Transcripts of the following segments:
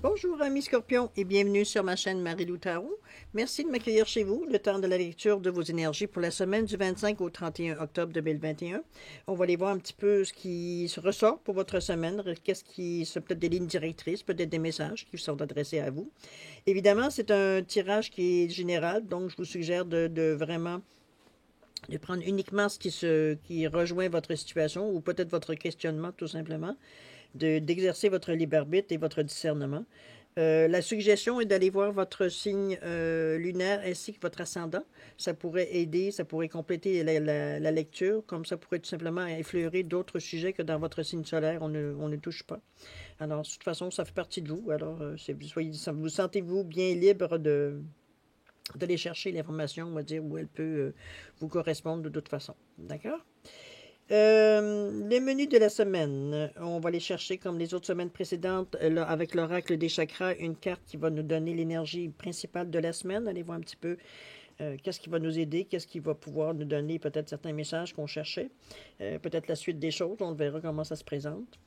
Bonjour amis Scorpions et bienvenue sur ma chaîne Marie-Lou Tarot. Merci de m'accueillir chez vous, le temps de la lecture de vos énergies pour la semaine du 25 au 31 octobre 2021. On va aller voir un petit peu ce qui se ressort pour votre semaine, qu'est-ce qui sont peut-être des lignes directrices, peut-être des messages qui sont adressés à vous. Évidemment, c'est un tirage qui est général, donc je vous suggère de vraiment de prendre uniquement qui rejoint votre situation ou peut-être votre questionnement tout simplement, d'exercer votre libre arbitre et votre discernement. La suggestion est d'aller voir votre signe lunaire ainsi que votre ascendant. Ça pourrait aider, ça pourrait compléter la lecture, comme ça pourrait tout simplement effleurer d'autres sujets que dans votre signe solaire, on ne touche pas. Alors, de toute façon, ça fait partie de vous. Alors, vous sentez-vous bien libre d'aller chercher l'information, on va dire, où elle peut vous correspondre de toute façon. D'accord? Les menus de la semaine, on va les chercher comme les autres semaines précédentes, là, avec l'oracle des chakras, une carte qui va nous donner l'énergie principale de la semaine. Allez voir un petit peu qu'est-ce qui va nous aider, qu'est-ce qui va pouvoir nous donner peut-être certains messages qu'on cherchait, peut-être la suite des choses, on verra comment ça se présente.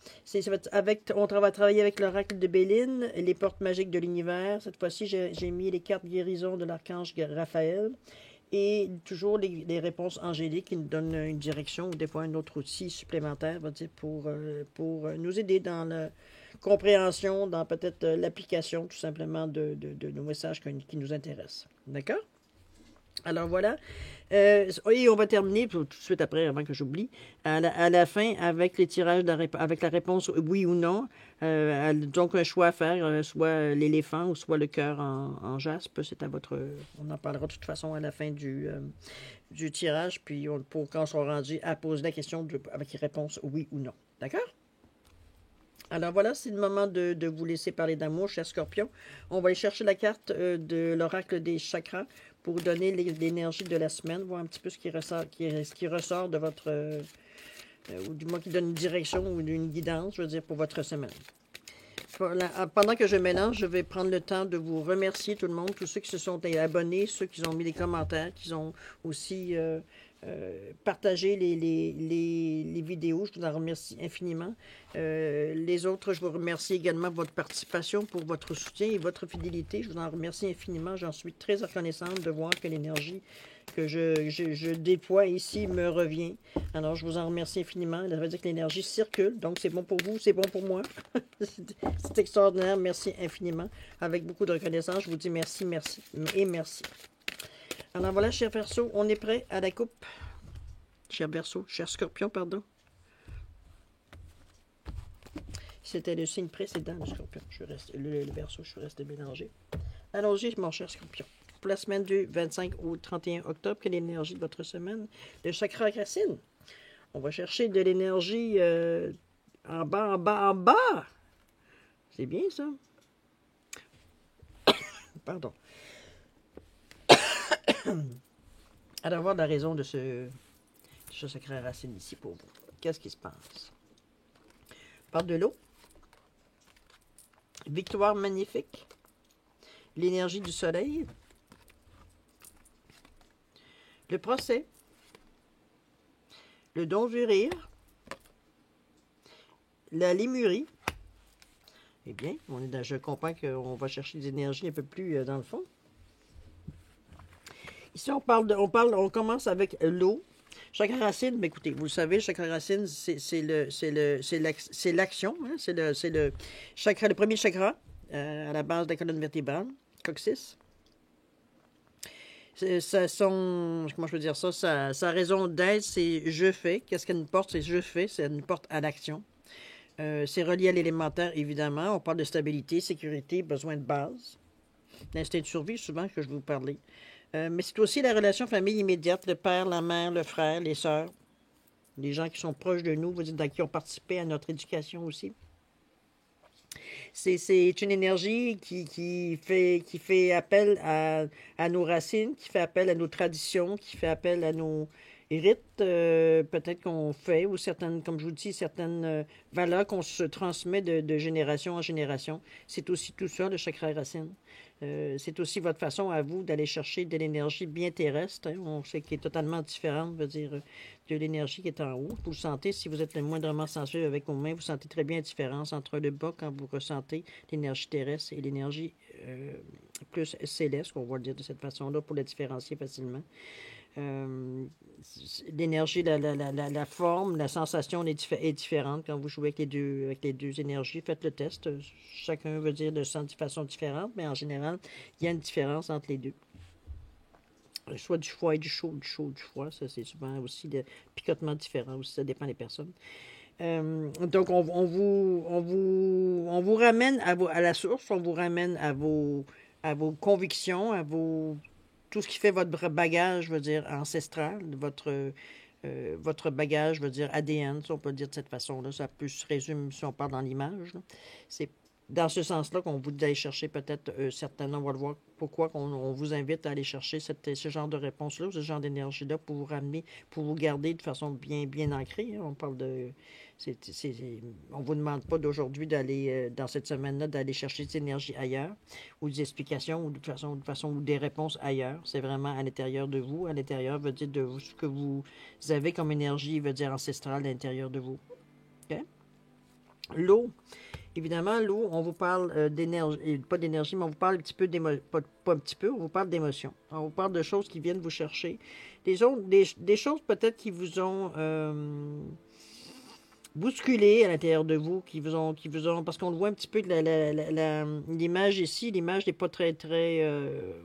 On va travailler avec l'oracle de Béline, les portes magiques de l'univers. Cette fois-ci, j'ai mis les cartes guérison de l'archange Raphaël. Et toujours les réponses angéliques qui nous donnent une direction ou des fois un autre outil supplémentaire pour nous aider dans la compréhension, dans peut-être l'application tout simplement de nos messages qui nous intéressent. D'accord? Alors voilà. Et on va terminer tout de suite après, avant que j'oublie, à la fin avec les tirages avec la réponse oui ou non. Donc un choix à faire, soit l'éléphant ou soit le cœur en jaspe. C'est à votre. On en parlera de toute façon à la fin du tirage. Puis pour quand on sera rendu à poser la question avec les réponses oui ou non. D'accord? Alors voilà, c'est le moment de vous laisser parler d'amour, cher Scorpion. On va aller chercher la carte de l'oracle des chakras pour donner l'énergie de la semaine, voir un petit peu ce qui ressort de votre, ou du moins qui donne une direction ou une guidance, je veux dire, pour votre semaine. Pendant que je mélange, je vais prendre le temps de vous remercier tout le monde, tous ceux qui se sont abonnés, ceux qui ont mis des commentaires, qui ont aussi partagé les vidéos. Je vous en remercie infiniment. Les autres, je vous remercie également pour votre participation, pour votre soutien et votre fidélité. Je vous en remercie infiniment. J'en suis très reconnaissante de voir que l'énergie que je déploie ici me revient. Alors, je vous en remercie infiniment. Ça veut dire que l'énergie circule, donc c'est bon pour vous, c'est bon pour moi. C'est extraordinaire. Merci infiniment. Avec beaucoup de reconnaissance, je vous dis merci, merci et merci. Alors voilà, cher Verseau, on est prêt à la coupe. Cher Verseau, cher Scorpion, pardon. C'était le signe précédent, le Scorpion. Le Verseau, je suis resté mélangé. Allons-y, mon cher Scorpion. Pour la semaine du 25 au 31 octobre, quelle est l'énergie de votre semaine? Le chakra racine. On va chercher de l'énergie en bas, en bas, en bas. C'est bien, ça? Pardon. Alors, voir la raison de ce chakra racine ici pour vous. Qu'est-ce qui se passe? Parle de l'eau. Victoire magnifique. L'énergie du soleil. Le procès. Le don du rire. La lémurie. Eh bien, je comprends qu'on va chercher des énergies un peu plus dans le fond. Ici, on commence avec l'eau. Chakra racine, mais écoutez, vous le savez, chakra racine, c'est l'action. Hein? C'est le premier chakra à la base de la colonne vertébrale, coccyx. Comment je peux dire ça? Sa raison d'être, c'est je fais. Qu'est-ce qu'elle nous porte? C'est je fais. Ça nous porte à l'action. C'est relié à l'élémentaire, évidemment. On parle de stabilité, sécurité, besoin de base. L'instinct de survie, souvent, que je vais vous parler. Mais c'est aussi la relation famille immédiate, le père, la mère, le frère, les sœurs, les gens qui sont proches de nous, qui ont participé à notre éducation aussi. C'est une énergie qui fait appel à nos racines, qui fait appel à nos traditions, qui fait appel à rites, peut-être qu'on fait, ou certaines, comme je vous dis, certaines valeurs qu'on se transmet de génération en génération. C'est aussi tout ça, le chakra racine. C'est aussi votre façon à vous d'aller chercher de l'énergie bien terrestre. Hein. On sait qu'elle est totalement différente, veut dire, de l'énergie qui est en haut. Vous le sentez, si vous êtes le moindrement sensible avec vos mains, vous sentez très bien la différence entre le bas quand vous ressentez l'énergie terrestre et l'énergie plus céleste, on va le dire de cette façon-là pour la différencier facilement. Euh, L'énergie, la forme, la sensation est différente quand vous jouez avec les deux énergies. Faites le test. Chacun veut dire de sent de façon différente, mais en général, il y a une différence entre les deux. Soit du froid et du chaud, du chaud, du froid. Ça, c'est souvent aussi des picotements différents. Aussi, ça dépend des personnes. Donc, on vous ramène à la source, on vous ramène à vos convictions, tout ce qui fait votre bagage, je veux dire, ancestral, votre bagage, je veux dire, ADN, si on peut le dire de cette façon-là. Ça peut se résumer si on parle dans l'image. C'est dans ce sens-là qu'on vous dit d'aller chercher peut-être certainement, on va le voir pourquoi on vous invite à aller chercher ce genre de réponse-là, ce genre d'énergie-là pour vous ramener, pour vous garder de façon bien ancrée. Hein. On parle de... on ne vous demande pas d'aujourd'hui d'aller, dans cette semaine-là, d'aller chercher des énergies ailleurs, ou des explications, ou de façon ou des réponses ailleurs. C'est vraiment à l'intérieur de vous. À l'intérieur veut dire de vous, ce que vous avez comme énergie, veut dire ancestrale à l'intérieur de vous. OK? L'eau. Évidemment, l'eau, on vous parle d'énergie, pas d'énergie, mais on vous parle un petit peu d'émotion, pas un petit peu, on vous parle d'émotion. On vous parle de choses qui viennent vous chercher. Des choses peut-être qui vous ont bousculé à l'intérieur de vous, qui vous ont, parce qu'on le voit un petit peu de l'image ici, l'image n'est pas très,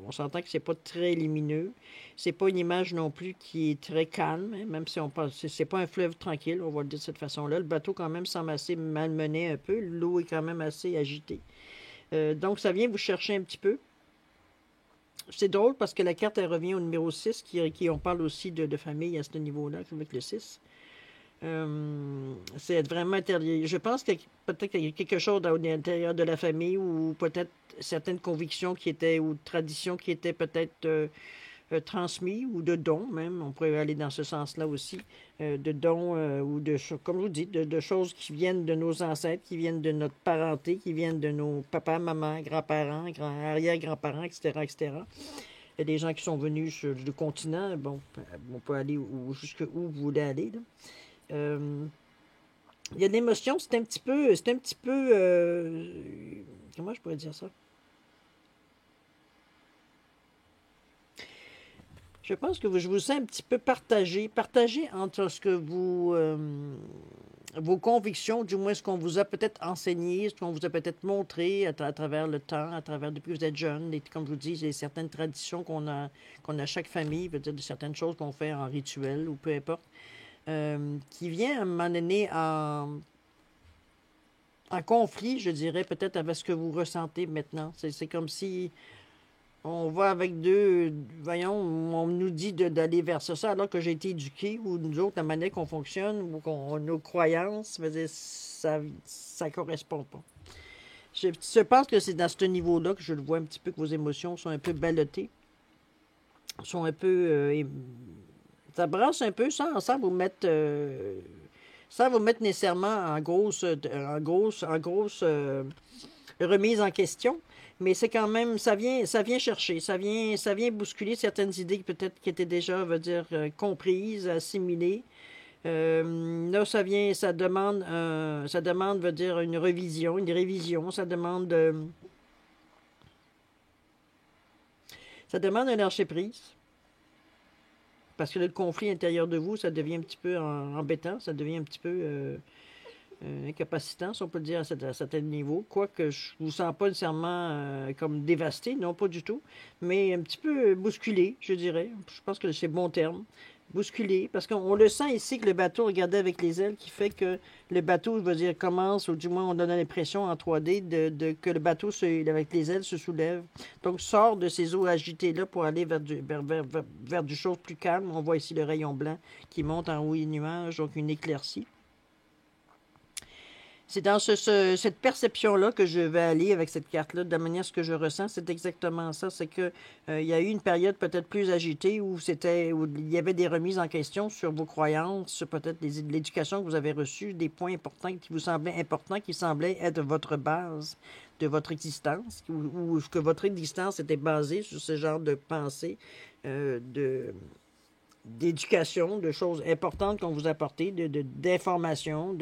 on s'entend que c'est pas très lumineux. C'est pas une image non plus qui est très calme, hein, même si on parle, c'est pas un fleuve tranquille, on va le dire de cette façon-là. Le bateau quand même semble assez malmené un peu, l'eau est quand même assez agitée. Donc ça vient vous chercher un petit peu. C'est drôle parce que la carte, elle revient au numéro 6, on parle aussi de famille à ce niveau-là, avec le 6. C'est être vraiment intérieur. Je pense que peut-être qu'il y a quelque chose à l'intérieur de la famille ou peut-être certaines convictions qui étaient ou traditions qui étaient peut-être transmises ou de dons même. On pourrait aller dans ce sens-là aussi. De dons ou comme je vous dis, de choses qui viennent de nos ancêtres, qui viennent de notre parenté, qui viennent de nos papas, mamans, grands-parents, arrière-grands-parents, etc., etc. Il y a des gens qui sont venus sur le continent. Bon, on peut aller jusqu'où vous voulez aller, là. Il y a de l'émotion, c'est un petit peu, comment je pourrais dire ça? Je pense que je vous sens un petit peu partagé entre ce que vos convictions, du moins ce qu'on vous a peut-être enseigné, ce qu'on vous a peut-être montré à travers le temps, à travers depuis que vous êtes jeune, et comme je vous dis, il y a certaines traditions qu'on a chaque famille, veut dire de certaines choses qu'on fait en rituel ou peu importe. Qui vient à un moment donné en conflit, je dirais, peut-être avec ce que vous ressentez maintenant. C'est comme si on va avec voyons, on nous dit d'aller vers ça, alors que j'ai été éduqué, ou nous autres, la manière qu'on fonctionne, ou nos croyances, ça ne correspond pas. Je pense que c'est dans ce niveau-là que je le vois un petit peu, que vos émotions sont un peu ballottées, sont un peu... ça brasse un peu sans vous mettre nécessairement en grosse remise en question, mais c'est quand même ça vient chercher, ça vient bousculer certaines idées peut-être qui étaient déjà, veut dire, comprises, assimilées. Là, ça demande, veut dire, une révision, ça demande un lâcher-prise. Parce que le conflit intérieur de vous, ça devient un petit peu embêtant, ça devient un petit peu incapacitant, si on peut le dire, à certain niveau. Quoique je ne vous sens pas nécessairement comme dévasté, non, pas du tout, mais un petit peu bousculé, je dirais. Je pense que c'est le bon terme. Bousculé, parce qu'on le sent ici que le bateau, regardez avec les ailes, qui fait que le bateau, je veux dire, commence, ou du moins on donne l'impression en 3D que le bateau, avec les ailes, se soulève. Donc sort de ces eaux agitées-là pour aller vers du chose plus calme. On voit ici le rayon blanc qui monte en haut des nuages, donc une éclaircie. C'est dans cette perception-là que je vais aller avec cette carte-là, de la manière ce que je ressens, c'est exactement ça. C'est que il y a eu une période peut-être plus agitée où il y avait des remises en question sur vos croyances, sur peut-être l'éducation que vous avez reçue, des points importants qui vous semblaient importants, qui semblaient être votre base de votre existence, ou que votre existence était basée sur ce genre de pensée, d'éducation, de choses importantes qu'on vous apportait, d'informations,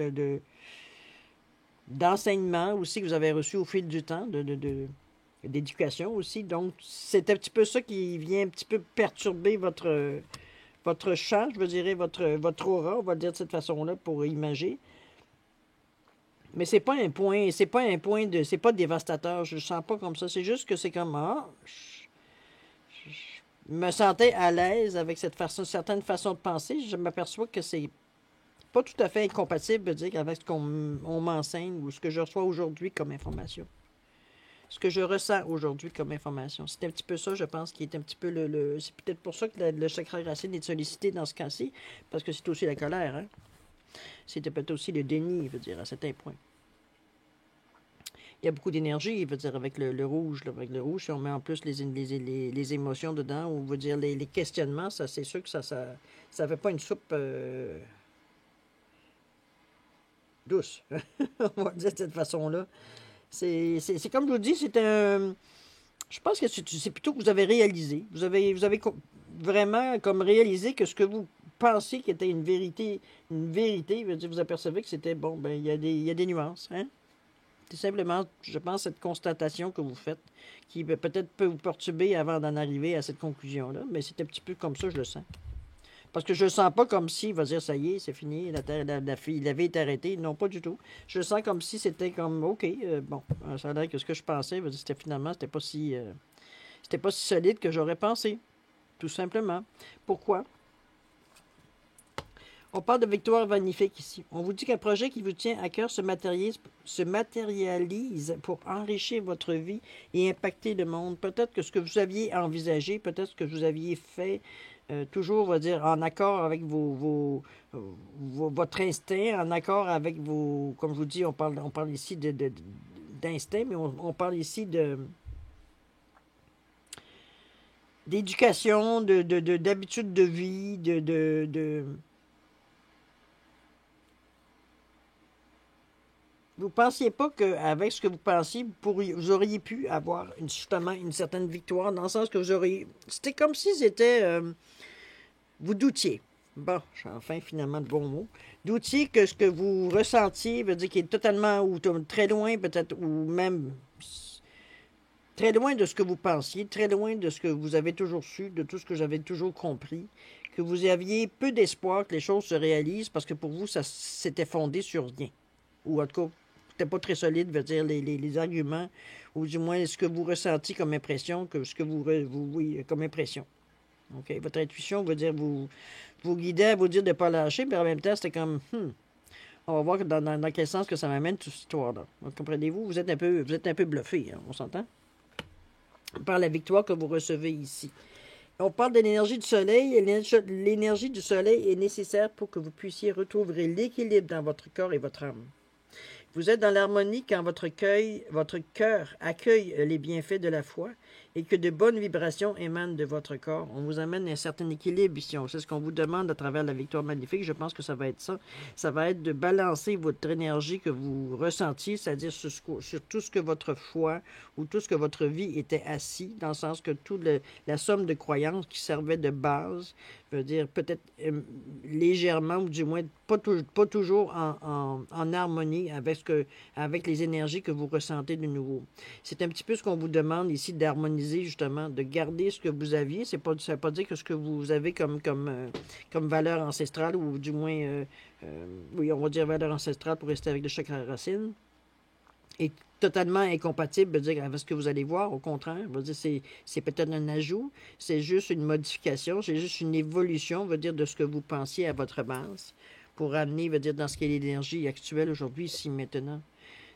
d'enseignement aussi que vous avez reçu au fil du temps, d'éducation aussi. Donc, c'est un petit peu ça qui vient un petit peu perturber votre champ, je veux dire, votre aura, on va le dire de cette façon-là pour imager. Mais c'est pas un point, c'est pas dévastateur, je le sens pas comme ça. C'est juste que c'est comme, je me sentais à l'aise avec certaine façon de penser. Je m'aperçois que c'est pas tout à fait incompatible, je veux dire, avec ce qu'on m'enseigne ou ce que je reçois aujourd'hui comme information. Ce que je ressens aujourd'hui comme information. C'est un petit peu ça, je pense, qui est un petit peu c'est peut-être pour ça que le chakra racine est sollicité dans ce cas-ci, parce que c'est aussi la colère, hein. C'était peut-être aussi le déni, je veux dire, à certains points. Il y a beaucoup d'énergie, je veux dire, avec le rouge. Là, avec le rouge, si on met en plus les émotions dedans, ou veut dire les questionnements, ça, c'est sûr que ça fait pas une soupe douce. On va dire de cette façon-là. C'est comme je vous dis, c'est un. Je pense que c'est plutôt que vous avez réalisé. Vous avez vraiment comme réalisé que ce que vous pensiez qui était une vérité, je veux dire, vous apercevez que c'était bon, ben il y a des nuances, hein? C'est simplement, je pense, cette constatation que vous faites qui peut-être peut vous perturber avant d'en arriver à cette conclusion-là, mais c'est un petit peu comme ça, je le sens. Parce que je le sens pas comme si, il va dire, ça y est, c'est fini, la fille, la vie est arrêtée. Non, pas du tout. Je le sens comme si c'était comme, OK, bon, ça a l'air que ce que je pensais, c'était finalement, c'était pas si solide que j'aurais pensé, tout simplement. Pourquoi? On parle de victoire magnifique ici. On vous dit qu'un projet qui vous tient à cœur se matérialise pour enrichir votre vie et impacter le monde. Peut-être que ce que vous aviez envisagé, peut-être que vous aviez fait, toujours, on va dire, en accord avec votre instinct, en accord avec comme je vous dis, on parle ici d'instinct, mais on parle ici d'éducation, d'habitude de vie, vous ne pensiez pas qu'avec ce que vous pensiez, vous auriez pu avoir justement une certaine victoire, dans le sens que vous auriez. C'était comme si c'était. Vous doutiez. Bon, j'ai enfin finalement de bons mots. Doutiez que ce que vous ressentiez veut dire qu'il est totalement ou très loin, peut-être, ou même très loin de ce que vous pensiez, très loin de ce que vous avez toujours su, de tout ce que j'avais toujours compris, que vous aviez peu d'espoir que les choses se réalisent parce que pour vous, ça s'était fondé sur rien. Ou en tout cas, c'était pas très solide, veut dire les arguments, ou du moins ce que vous ressentiez comme impression, que ce que oui, comme impression. OK? Votre intuition veut dire vous guidait à vous dire de ne pas lâcher, mais en même temps, c'était comme on va voir dans quel sens que ça m'amène toute cette histoire-là. Comprenez-vous? Vous êtes un peu bluffé, hein, on s'entend? Par la victoire que vous recevez ici. On parle de l'énergie du soleil. L'énergie du soleil est nécessaire pour que vous puissiez retrouver l'équilibre dans votre corps et votre âme. Vous êtes dans l'harmonie quand votre cœur accueille les bienfaits de la foi et que de bonnes vibrations émanent de votre corps. On vous amène un certain équilibre ici. C'est ce qu'on vous demande à travers la victoire magnifique. Je pense que ça va être ça. Ça va être de balancer votre énergie que vous ressentiez, c'est-à-dire sur tout ce que votre foi ou tout ce que votre vie était assis, dans le sens que toute la somme de croyances qui servait de base, veut dire peut-être légèrement, ou du moins pas toujours en harmonie avec les énergies que vous ressentez de nouveau. C'est un petit peu ce qu'on vous demande ici d'harmoniser, justement, de garder ce que vous aviez. Ça ne veut pas dire que ce que vous avez comme valeur ancestrale, ou du moins, oui, on va dire valeur ancestrale pour rester avec le chakra racine, est totalement incompatible, veut dire, avec ce que vous allez voir. Au contraire, veut dire, c'est peut-être un ajout, c'est juste une modification, c'est juste une évolution, veut dire, de ce que vous pensiez à votre base, pour amener, veut dire, dans ce qu'est l'énergie actuelle aujourd'hui, ici, maintenant.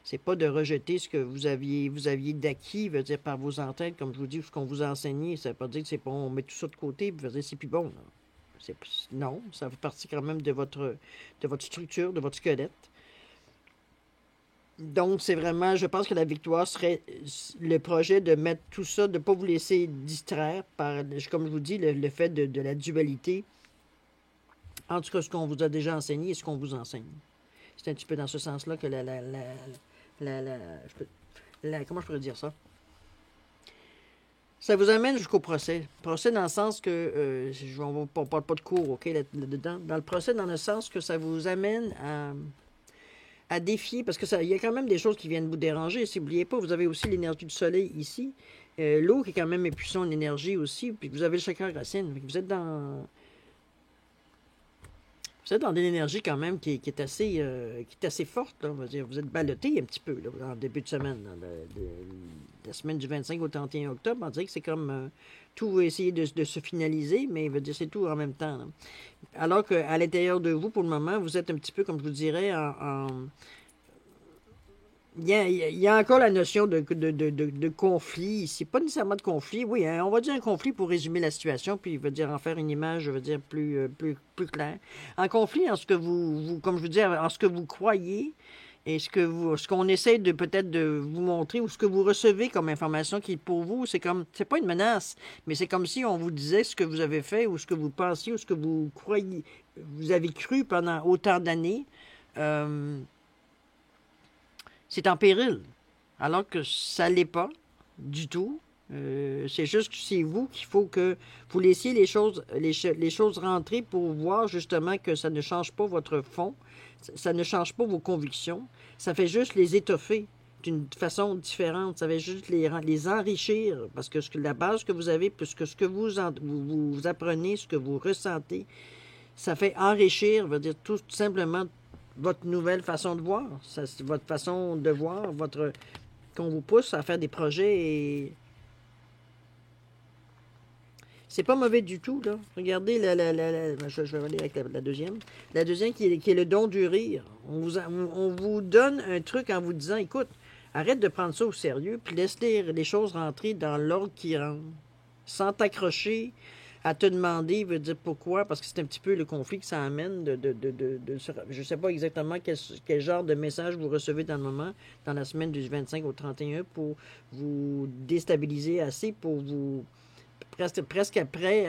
C'est pas de rejeter ce que vous aviez d'acquis, veut dire, par vos entêtes, comme je vous dis, ce qu'on vous a enseigné. Ça veut pas dire que c'est bon, on met tout ça de côté, puis veut dire, c'est plus bon. Non, ça fait partie quand même de votre structure, de votre squelette. Donc, c'est vraiment, je pense que la victoire serait le projet de mettre tout ça, de ne pas vous laisser distraire par, comme je vous dis, le fait de la dualité, en tout cas ce qu'on vous a déjà enseigné et ce qu'on vous enseigne. C'est un petit peu dans ce sens-là que comment je pourrais dire ça? Ça vous amène jusqu'au procès. Procès dans le sens que, on ne parle pas de cours, OK, là-dedans. Dans le procès, dans le sens que ça vous amène à défier, parce que il y a quand même des choses qui viennent vous déranger. Si n'oubliez pas, vous avez aussi l'énergie du soleil ici. L'eau qui est quand même épuisant en énergie aussi. Puis vous avez le chakra racine. Vous êtes dans une énergie quand même qui est assez forte. Là, on va dire. Vous êtes ballotté un petit peu là, en début de semaine. La semaine du 25 au 31 octobre, on dirait que c'est comme tout va essayer de se finaliser, mais veut dire c'est tout en même temps. Là. Alors qu'à l'intérieur de vous, pour le moment, vous êtes un petit peu, comme je vous dirais, il y a encore la notion de conflit ici. Pas nécessairement de conflit, oui, hein, on va dire un conflit pour résumer la situation, puis veut dire en faire une image, je veux dire, plus claire. Un conflit en ce que comme je vous dis, en ce que vous croyez et ce qu'on essaie de peut-être de vous montrer ou ce que vous recevez comme information qui pour vous, c'est pas une menace, mais c'est comme si on vous disait ce que vous avez fait ou ce que vous pensiez ou ce que vous croyez, vous avez cru pendant autant d'années. C'est en péril, alors que ça ne l'est pas du tout. C'est juste que c'est vous qu'il faut que vous laissiez les choses rentrer pour voir justement que ça ne change pas votre fond, ça ne change pas vos convictions, ça fait juste les étoffer d'une façon différente, ça fait juste les enrichir, parce que la base que vous avez, puisque ce que vous apprenez, ce que vous ressentez, ça fait enrichir, veut dire tout simplement votre nouvelle façon de voir, c'est votre façon de voir, qu'on vous pousse à faire des projets et c'est pas mauvais du tout, là. Regardez, je vais aller avec la deuxième. La deuxième qui est le don du rire. On vous donne un truc en vous disant, écoute, arrête de prendre ça au sérieux, puis laisse les choses rentrer dans l'ordre qui rentre, sans t'accrocher à te demander, veut dire pourquoi, parce que c'est un petit peu le conflit que ça amène je ne sais pas exactement quel genre de message vous recevez dans le moment, dans la semaine du 25 au 31, pour vous déstabiliser assez, pour vous presque prêt,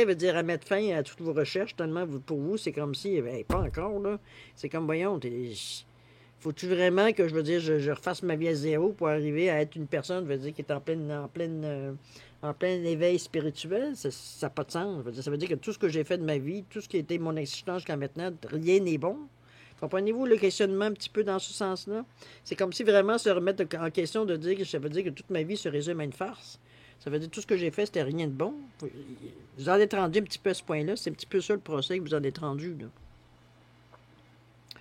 veut dire à mettre fin à toutes vos recherches, tellement pour vous, c'est comme si, pas encore, là, c'est comme, voyons, faut-tu vraiment que, je veux dire, je refasse ma vie à zéro pour arriver à être une personne, veut dire, qui est en plein éveil spirituel? Ça n'a pas de sens. Ça veut dire que tout ce que j'ai fait de ma vie, tout ce qui a été mon existence jusqu'à maintenant, rien n'est bon. Comprenez-vous le questionnement un petit peu dans ce sens-là? C'est comme si vraiment se remettre en question de dire que ça veut dire que toute ma vie se résume à une farce. Ça veut dire que tout ce que j'ai fait, c'était rien de bon. Vous en êtes rendu un petit peu à ce point-là. C'est un petit peu ça le procès que vous en êtes rendu, là.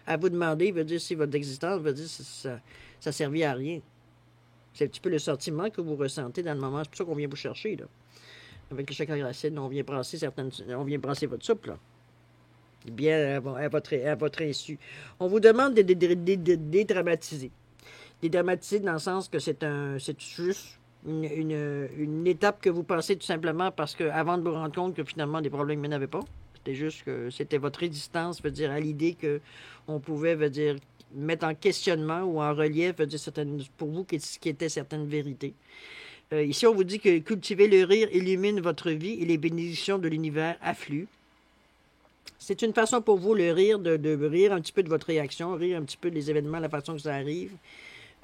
À vous demander, veut dire si votre existence, veut dire si ça servit à rien. C'est un petit peu le sentiment que vous ressentez dans le moment. C'est pour ça qu'on vient vous chercher, là. Avec le chakra racine, on vient brasser votre soupe, là. Bien à votre insu. On vous demande de dédramatiser. Dédramatiser dans le sens que c'est juste une étape que vous passez tout simplement parce que avant de vous rendre compte que finalement des problèmes vous n'avez pas. C'était juste que c'était votre résistance, veut dire, à l'idée que on pouvait, veut dire, mettre en questionnement ou en relief, veut dire, pour vous, qui étaient certaines vérités. Ici, on vous dit que cultiver le rire illumine votre vie et les bénédictions de l'univers affluent. C'est une façon pour vous, le rire, de rire un petit peu de votre réaction, rire un petit peu des événements, la façon que ça arrive.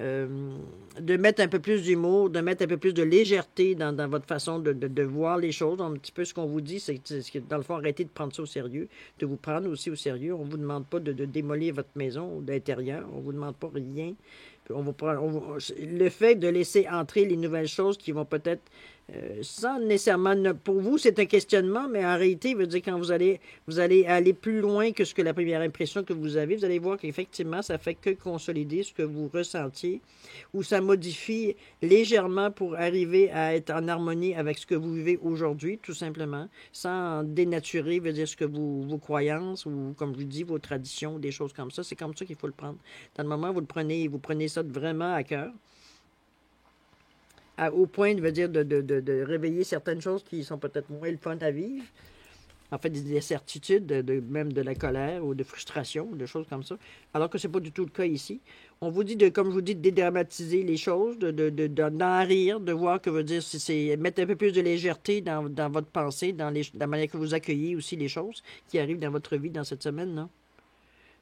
De mettre un peu plus d'humour, de mettre un peu plus de légèreté dans votre façon de voir les choses. Un petit peu ce qu'on vous dit, c'est que dans le fond, arrêtez de prendre ça au sérieux, de vous prendre aussi au sérieux. On ne vous demande pas de démolir votre maison d'intérieur, on ne vous demande pas rien. Le fait de laisser entrer les nouvelles choses qui vont peut-être, sans nécessairement, pour vous, c'est un questionnement, mais en réalité, veut dire quand vous allez aller plus loin que ce que la première impression que vous avez, vous allez voir qu'effectivement, ça fait que consolider ce que vous ressentiez, ou ça modifie légèrement pour arriver à être en harmonie avec ce que vous vivez aujourd'hui, tout simplement, sans dénaturer, veut dire, vos croyances, ou comme je vous dis, vos traditions, des choses comme ça. C'est comme ça qu'il faut le prendre. Dans le moment, vous prenez ça vraiment à cœur. Au point de réveiller certaines choses qui sont peut-être moins le fun à vivre. en fait des certitudes, même de la colère ou de frustration, de choses comme ça, alors que c'est pas du tout le cas ici. On vous dit, comme je vous dis, de dédramatiser les choses, d'en rire, de voir que veut dire, c'est mettre un peu plus de légèreté dans votre pensée, dans la manière que vous accueillez aussi les choses qui arrivent dans votre vie dans cette semaine, non?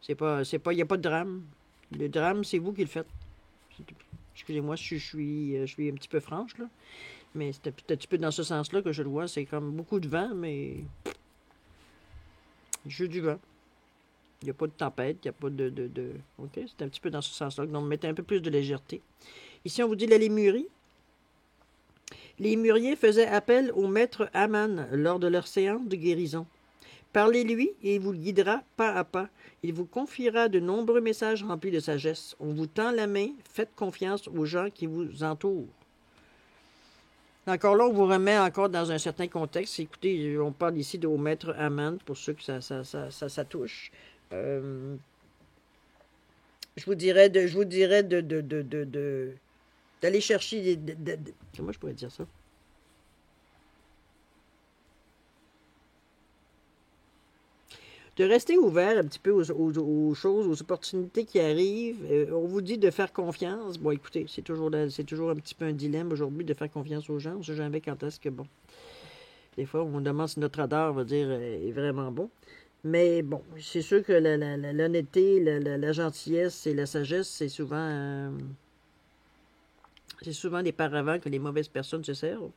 Il n'y a pas de drame. Le drame, c'est vous qui le faites. Excusez-moi, je suis un petit peu franche, là. Mais c'est peut-être un petit peu dans ce sens-là que je le vois. C'est comme beaucoup de vent, mais jeu du vent. Il n'y a pas de tempête, il n'y a pas de... OK? C'est un petit peu dans ce sens-là. Donc, mettez un peu plus de légèreté. Ici, on vous dit la lémurie. Les lémuriers faisaient appel au maître Aman lors de leur séance de guérison. Parlez-lui et il vous guidera pas à pas. Il vous confiera de nombreux messages remplis de sagesse. On vous tend la main, faites confiance aux gens qui vous entourent. Encore là, on vous remet encore dans un certain contexte. Écoutez, on parle ici au maître Aman, pour ceux que ça touche. Je vous dirais d'aller chercher... Comment je pourrais dire ça? De rester ouvert un petit peu aux choses, aux opportunités qui arrivent. On vous dit de faire confiance. Bon, écoutez, c'est toujours un petit peu un dilemme aujourd'hui de faire confiance aux gens. On ne sait jamais quand est-ce que, bon, des fois, on demande si notre radar, va dire, est vraiment bon. Mais bon, c'est sûr que l'honnêteté, la gentillesse et la sagesse, c'est souvent des paravents que les mauvaises personnes se servent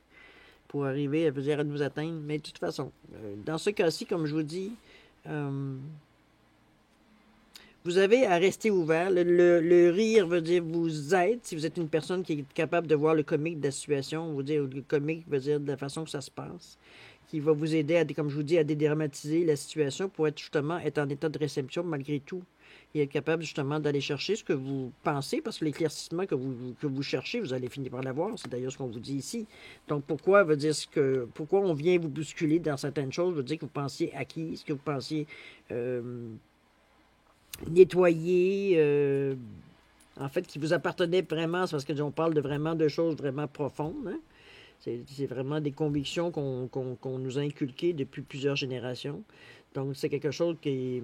pour arriver à nous atteindre. Mais de toute façon, dans ce cas-ci, comme je vous dis, vous avez à rester ouvert. Le rire veut dire vous aide. Si vous êtes une personne qui est capable de voir le comique de la situation, vous dire le comique veut dire de la façon que ça se passe, qui va vous aider, comme je vous dis, à dédramatiser la situation pour être en état de réception malgré tout. Et être capable justement d'aller chercher ce que vous pensez, parce que l'éclaircissement que vous cherchez, vous allez finir par l'avoir. C'est d'ailleurs ce qu'on vous dit ici. Donc pourquoi on vient vous bousculer dans certaines choses, veut dire que vous pensiez acquis, que vous pensiez nettoyer, en fait, qui vous appartenait vraiment, c'est parce qu'on parle de choses vraiment profondes, hein? C'est vraiment des convictions qu'on nous a inculquées depuis plusieurs générations. Donc, c'est quelque chose qui est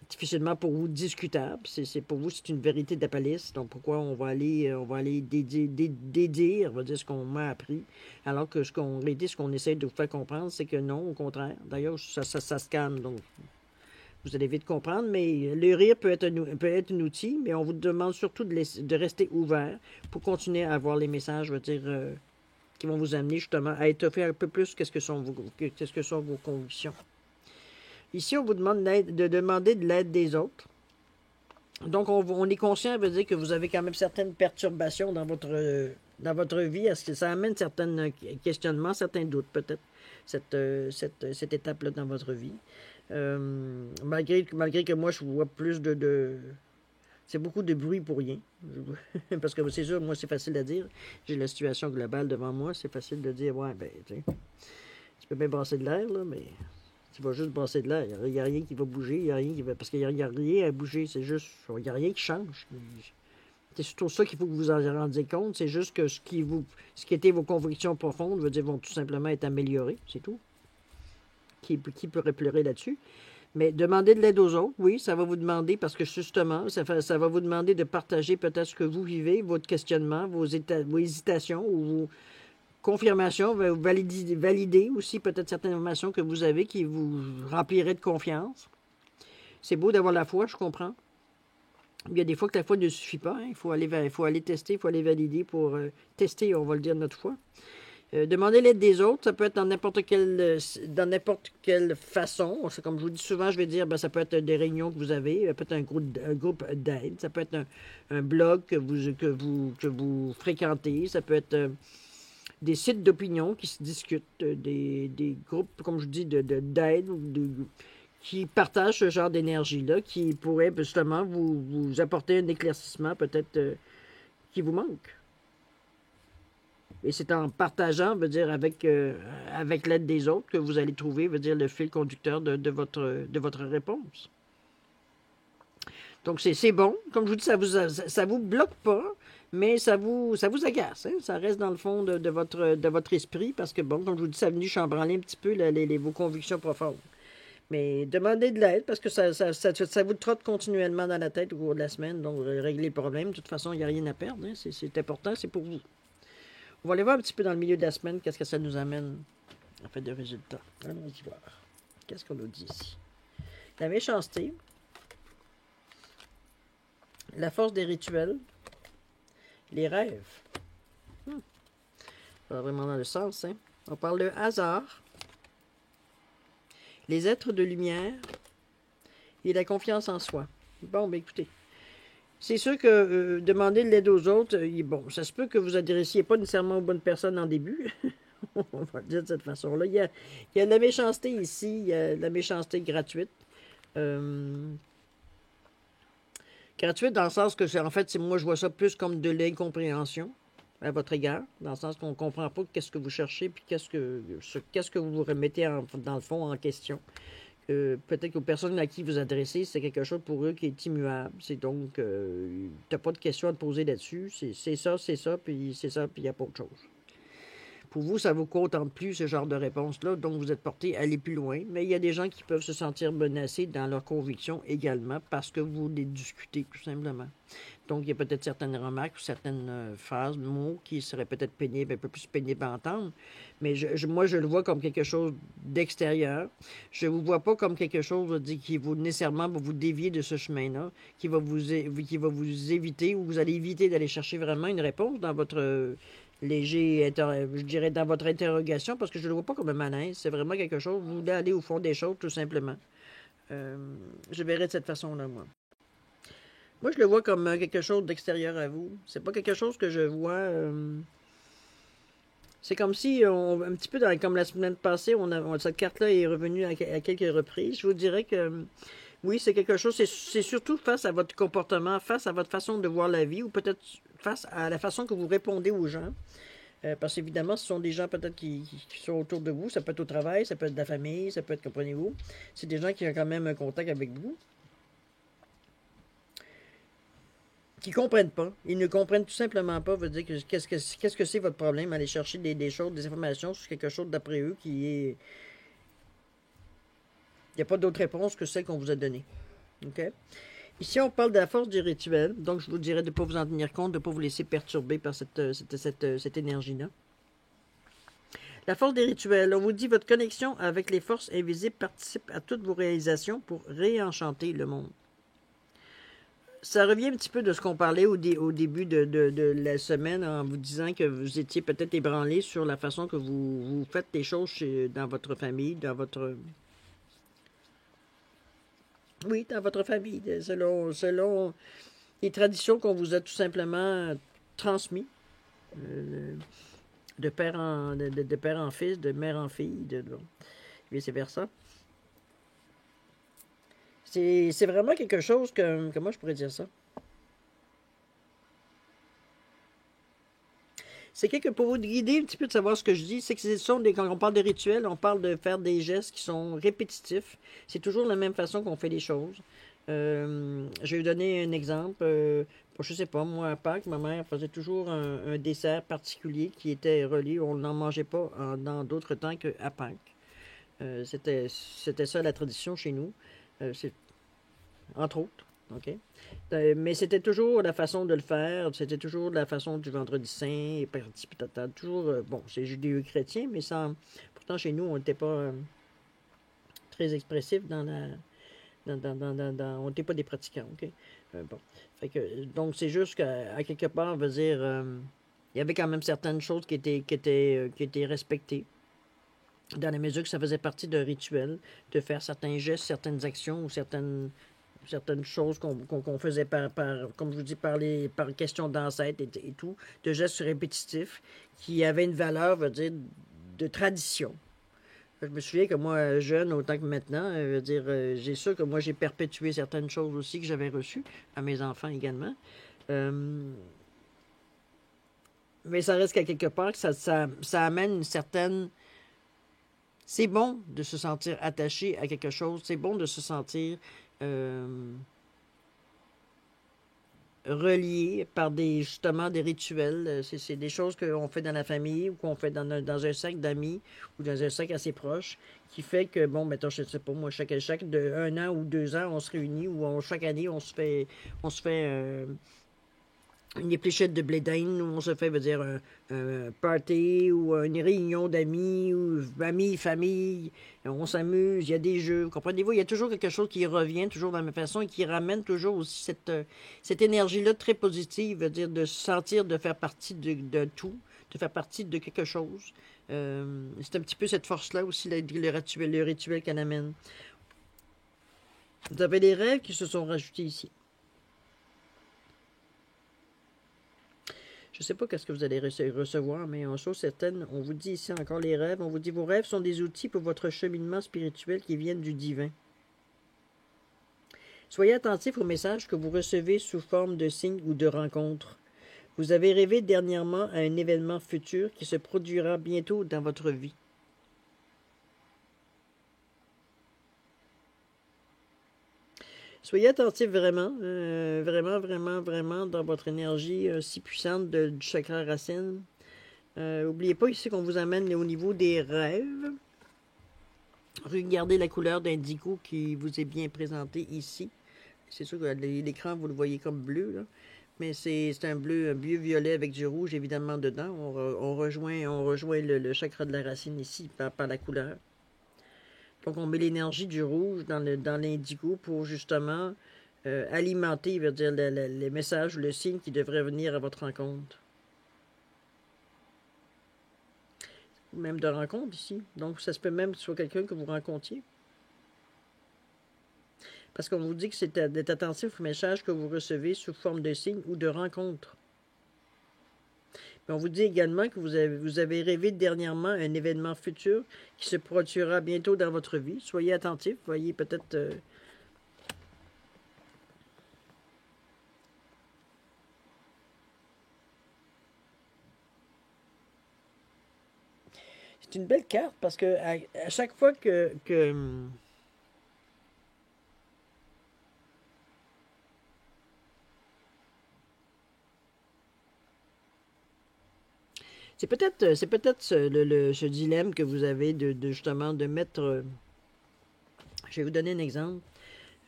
difficilement pour vous discutable. Pour vous, c'est une vérité d'Apalis. Donc, pourquoi on va aller dédire, on va dire ce qu'on m'a appris, alors que ce qu'on essaie de vous faire comprendre, c'est que non, au contraire. D'ailleurs, ça se calme, donc vous allez vite comprendre, mais le rire peut être un outil, mais on vous demande surtout de rester ouvert pour continuer à avoir les messages, je veux dire, qui vont vous amener justement à étoffer un peu plus qu'est-ce que sont vos convictions. Ici, on vous demande de demander de l'aide des autres. Donc, on est conscient, ça veut dire que vous avez quand même certaines perturbations dans votre vie. Est-ce que ça amène certains questionnements, certains doutes peut-être, cette étape-là dans votre vie. Malgré que moi, je vois plus c'est beaucoup de bruit pour rien. Parce que c'est sûr, moi, c'est facile à dire. J'ai la situation globale devant moi. C'est facile de dire, ouais, ben, tu peux bien brasser de l'air, là, mais tu vas juste brasser de l'air. Il n'y a rien qui va bouger. Il y a rien qui va... Parce qu'il n'y a rien à bouger. C'est juste, il n'y a rien qui change. C'est surtout ça qu'il faut que vous en rendiez compte. C'est juste que ce qui était vos convictions profondes, vont tout simplement être améliorées. C'est tout. Qui pourrait pleurer là-dessus? Mais demandez de l'aide aux autres, oui, ça va vous demander, parce que justement, ça va vous demander de partager peut-être ce que vous vivez, votre questionnement, vos hésitations ou vos confirmations, valider aussi peut-être certaines informations que vous avez qui vous rempliraient de confiance. C'est beau d'avoir la foi, je comprends. Il y a des fois que la foi ne suffit pas. Hein. Il faut aller tester, il faut aller valider pour tester, on va le dire, notre foi. Demander l'aide des autres, ça peut être dans n'importe quelle façon. C'est comme je vous dis souvent, je vais dire, ça peut être des réunions que vous avez, ça peut être un groupe d'aide, ça peut être un blog que vous fréquentez, ça peut être des sites d'opinion qui se discutent, des groupes, comme je dis, d'aide, qui partagent ce genre d'énergie-là, qui pourrait justement vous apporter un éclaircissement peut-être qui vous manque. Et c'est en partageant, avec l'aide des autres que vous allez trouver, le fil conducteur de votre réponse. Donc, c'est bon. Comme je vous dis, ça vous bloque pas, mais ça vous agace. Hein? Ça reste dans le fond de votre esprit parce que, bon, comme je vous dis, ça a venu chambranler un petit peu vos convictions profondes. Mais demandez de l'aide parce que ça vous trotte continuellement dans la tête au cours de la semaine. Donc, réglez le problème. De toute façon, il n'y a rien à perdre. Hein. C'est important, c'est pour vous. On va aller voir un petit peu dans le milieu de la semaine qu'est-ce que ça nous amène en fait de résultats. Allons-y voir. Qu'est-ce qu'on nous dit ici? La méchanceté, la force des rituels, les rêves. Pas vraiment dans le sens, hein? On parle de hasard, les êtres de lumière et la confiance en soi. Bon, ben écoutez, c'est sûr que demander de l'aide aux autres, bon, ça se peut que vous adressiez pas nécessairement aux bonnes personnes en début. On va le dire de cette façon-là. Il y a de la méchanceté ici, il y a de la méchanceté gratuite. Gratuite dans le sens que, en fait, moi, je vois ça plus comme de l'incompréhension à votre égard, dans le sens qu'on ne comprend pas qu'est-ce que vous cherchez, puis qu'est-ce que vous vous remettez dans le fond en question. Peut-être qu'aux personnes à qui vous adressez, c'est quelque chose pour eux qui est immuable. C'est donc, tu n'as pas de questions à te poser là-dessus. C'est ça, puis il n'y a pas autre chose. Pour vous, ça ne vous contente plus, ce genre de réponse-là, donc vous êtes porté à aller plus loin. Mais il y a des gens qui peuvent se sentir menacés dans leurs convictions également parce que vous les discutez, tout simplement. Donc, il y a peut-être certaines remarques ou certaines phrases, mots qui seraient peut-être pénibles, un peu plus pénibles à entendre. Mais moi, je le vois comme quelque chose d'extérieur. Je ne vous vois pas comme quelque chose qui vous nécessairement va vous dévier de ce chemin-là, qui va vous éviter, ou vous allez éviter d'aller chercher vraiment une réponse dans votre je dirais, dans votre interrogation, parce que je ne le vois pas comme un malaise. C'est vraiment quelque chose, vous voulez aller au fond des choses, tout simplement. Je verrais de cette façon-là, moi. Moi, je le vois comme quelque chose d'extérieur à vous. C'est pas quelque chose que je vois. C'est comme si, un petit peu comme la semaine passée, cette carte-là est revenue à quelques reprises. Je vous dirais que oui, c'est quelque chose. C'est surtout face à votre comportement, face à votre façon de voir la vie, ou peut-être face à la façon que vous répondez aux gens. Parce qu'évidemment, ce sont des gens peut-être qui sont autour de vous. Ça peut être au travail, ça peut être de la famille, ça peut être, comprenez-vous, c'est des gens qui ont quand même un contact avec vous. Qui comprennent pas. Ils ne comprennent tout simplement pas. Veut dire que qu'est-ce que c'est votre problème? Aller chercher des choses, des informations sur quelque chose d'après eux qui est. Il n'y a pas d'autre réponse que celle qu'on vous a donnée. OK? Ici, on parle de la force du rituel. Donc, je vous dirais de ne pas vous en tenir compte, de ne pas vous laisser perturber par cette énergie-là. La force des rituels. On vous dit votre connexion avec les forces invisibles participe à toutes vos réalisations pour réenchanter le monde. Ça revient un petit peu de ce qu'on parlait au début de la semaine en vous disant que vous étiez peut-être ébranlé sur la façon que vous faites les choses dans votre famille, dans votre... Oui, dans votre famille, selon les traditions qu'on vous a tout simplement transmises, de père en fils, de mère en fille, vice-versa. C'est vraiment quelque chose que... Comment je pourrais dire ça? C'est quelque pour vous guider un petit peu de savoir ce que je dis, c'est que quand on parle de rituels, on parle de faire des gestes qui sont répétitifs. C'est toujours la même façon qu'on fait les choses. Je vais vous donner un exemple. Je sais pas, moi, à Pâques, ma mère faisait toujours un dessert particulier qui était relié. On n'en mangeait pas dans d'autres temps qu'à Pâques. C'était ça la tradition chez nous. Entre autres. OK? Mais c'était toujours la façon de le faire, c'était toujours la façon du vendredi saint, et toujours, bon, c'est judéo-chrétien, mais pourtant chez nous, on n'était pas très expressif dans la, on n'était pas des pratiquants, OK? Bon. Fait que, donc, c'est juste qu'à quelque part, on veut dire, il y avait quand même certaines choses qui étaient respectées, dans la mesure que ça faisait partie d'un rituel, de faire certains gestes, certaines actions ou certaines choses qu'on faisait comme je vous dis, par question d'ancêtres et tout, de gestes répétitifs qui avaient une valeur, veut dire, de tradition. Je me souviens que moi, jeune, autant que maintenant, j'ai sûr que moi, j'ai perpétué certaines choses aussi que j'avais reçues, à mes enfants également. Mais ça reste qu'à quelque part, que ça amène une certaine... C'est bon de se sentir attaché à quelque chose, c'est bon de se sentir... reliés par justement des rituels. C'est des choses qu'on fait dans la famille ou qu'on fait dans un cercle d'amis ou dans un cercle assez proche qui fait que, bon, mettons, je ne sais pas, moi, chaque de 1 an ou 2 ans, on se réunit ou chaque année, on se fait une épluchette de blé d'Inde où on se fait, veut dire, un party ou une réunion d'amis ou amis, famille. On s'amuse, il y a des jeux. Comprenez-vous, il y a toujours quelque chose qui revient toujours de la même façon et qui ramène toujours aussi cette énergie-là très positive, veut dire de se sentir de faire partie de tout, de faire partie de quelque chose. C'est un petit peu cette force-là aussi, le rituel qu'elle amène. Vous avez des rêves qui se sont rajoutés ici. Je ne sais pas qu'est-ce que vous allez recevoir, mais en chose certaine, on vous dit ici encore les rêves. On vous dit vos rêves sont des outils pour votre cheminement spirituel qui viennent du divin. Soyez attentifs aux messages que vous recevez sous forme de signes ou de rencontres. Vous avez rêvé dernièrement à un événement futur qui se produira bientôt dans votre vie. Soyez attentifs vraiment, vraiment dans votre énergie si puissante du chakra racine. N'oubliez pas ici qu'on vous amène au niveau des rêves. Regardez la couleur d'indigo qui vous est bien présentée ici. C'est sûr que l'écran, vous le voyez comme bleu, là. Mais c'est un bleu violet avec du rouge, évidemment, dedans. On rejoint le chakra de la racine ici par la couleur. Donc, on met l'énergie du rouge dans l'indigo pour justement alimenter, veut dire, les messages, le signe qui devrait venir à votre rencontre. Même de rencontre ici. Donc, ça se peut même que ce soit quelqu'un que vous rencontriez. Parce qu'on vous dit que c'est d'être attentif aux messages que vous recevez sous forme de signes ou de rencontres. Mais on vous dit également que vous avez rêvé dernièrement un événement futur qui se produira bientôt dans votre vie. Soyez attentifs. Voyez peut-être... C'est une belle carte parce que à chaque fois que c'est peut-être ce dilemme que vous avez de justement de mettre. Je vais vous donner un exemple.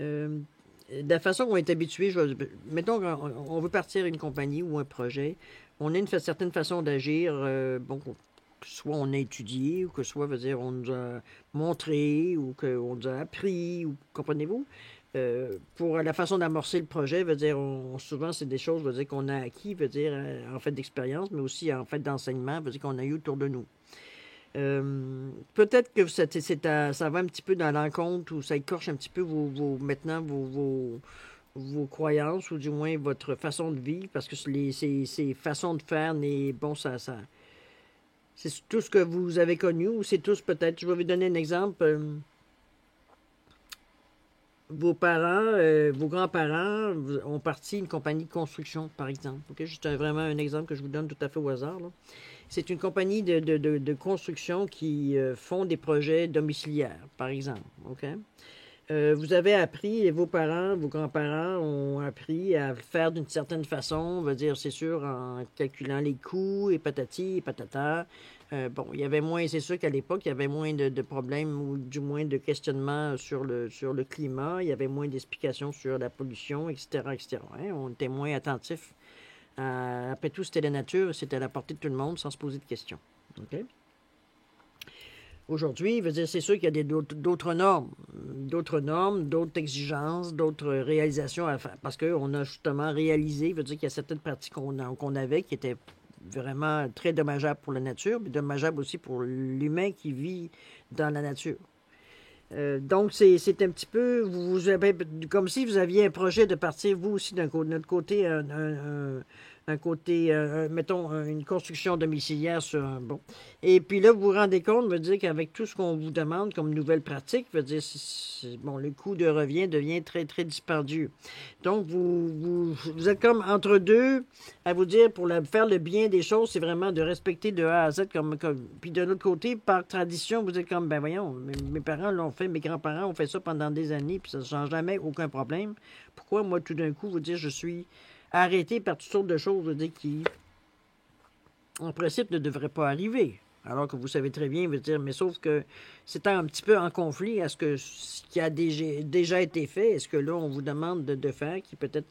De la façon qu'on est habitué, mettons qu'on veut partir une compagnie ou un projet, on a une certaine façon d'agir. Bon, que soit on a étudié, ou que soit, veut dire, on nous a montré, ou qu'on nous a appris, ou comprenez-vous? Pour la façon d'amorcer le projet, veut dire, souvent, c'est des choses, veut dire, qu'on a acquis, veut dire, en fait d'expérience, mais aussi en fait d'enseignement, veut dire qu'on a eu autour de nous. Peut-être que ça va un petit peu dans l'encontre ou ça écorche un petit peu maintenant vos croyances ou du moins votre façon de vivre parce que ces façons de faire, bon, c'est tout ce que vous avez connu ou c'est tous peut-être. Je vais vous donner un exemple. Vos parents, vos grands-parents ont parti une compagnie de construction, par exemple. Okay? Juste vraiment un exemple que je vous donne tout à fait au hasard. C'est une compagnie de construction qui font des projets domiciliaires, par exemple. Okay? Vous avez appris, et vos parents, vos grands-parents ont appris à faire d'une certaine façon, on va dire, c'est sûr, en calculant les coûts, et patati, et patata. Bon, il y avait moins, c'est sûr qu'à l'époque, il y avait moins de problèmes, ou du moins de questionnements sur le climat, il y avait moins d'explications sur la pollution, etc., etc. Hein? On était moins attentifs. Après tout, c'était la nature, c'était à la portée de tout le monde, sans se poser de questions. Okay? Aujourd'hui, c'est sûr qu'il y a d'autres normes, d'autres exigences, d'autres réalisations à faire, parce qu'on a justement réalisé, qu'il y a certaines pratiques qu'on avait qui étaient vraiment très dommageables pour la nature, mais dommageables aussi pour l'humain qui vit dans la nature. Donc, c'est un petit peu, vous avez, comme si vous aviez un projet de partir, vous aussi, d'un autre côté, mettons, une construction domiciliaire sur un bon. Et puis là, vous vous rendez compte, veut dire qu'avec tout ce qu'on vous demande comme nouvelle pratique, veut dire, bon, le coût de revient devient très, très dispendieux. Donc, vous êtes comme entre deux à vous dire, pour faire le bien des choses, c'est vraiment de respecter de A à Z. Puis de l'autre côté, par tradition, vous êtes comme, ben voyons, mes parents l'ont fait, mes grands-parents ont fait ça pendant des années, puis ça ne change jamais, aucun problème. Pourquoi, moi, tout d'un coup, vous dire, je suis arrêté par toutes sortes de choses, je veux dire, qui, en principe, ne devraient pas arriver. Alors que vous savez très bien, je veux dire, mais sauf que c'est un petit peu en conflit à ce qui a déjà été fait, et ce que là, on vous demande de faire, qui peut-être,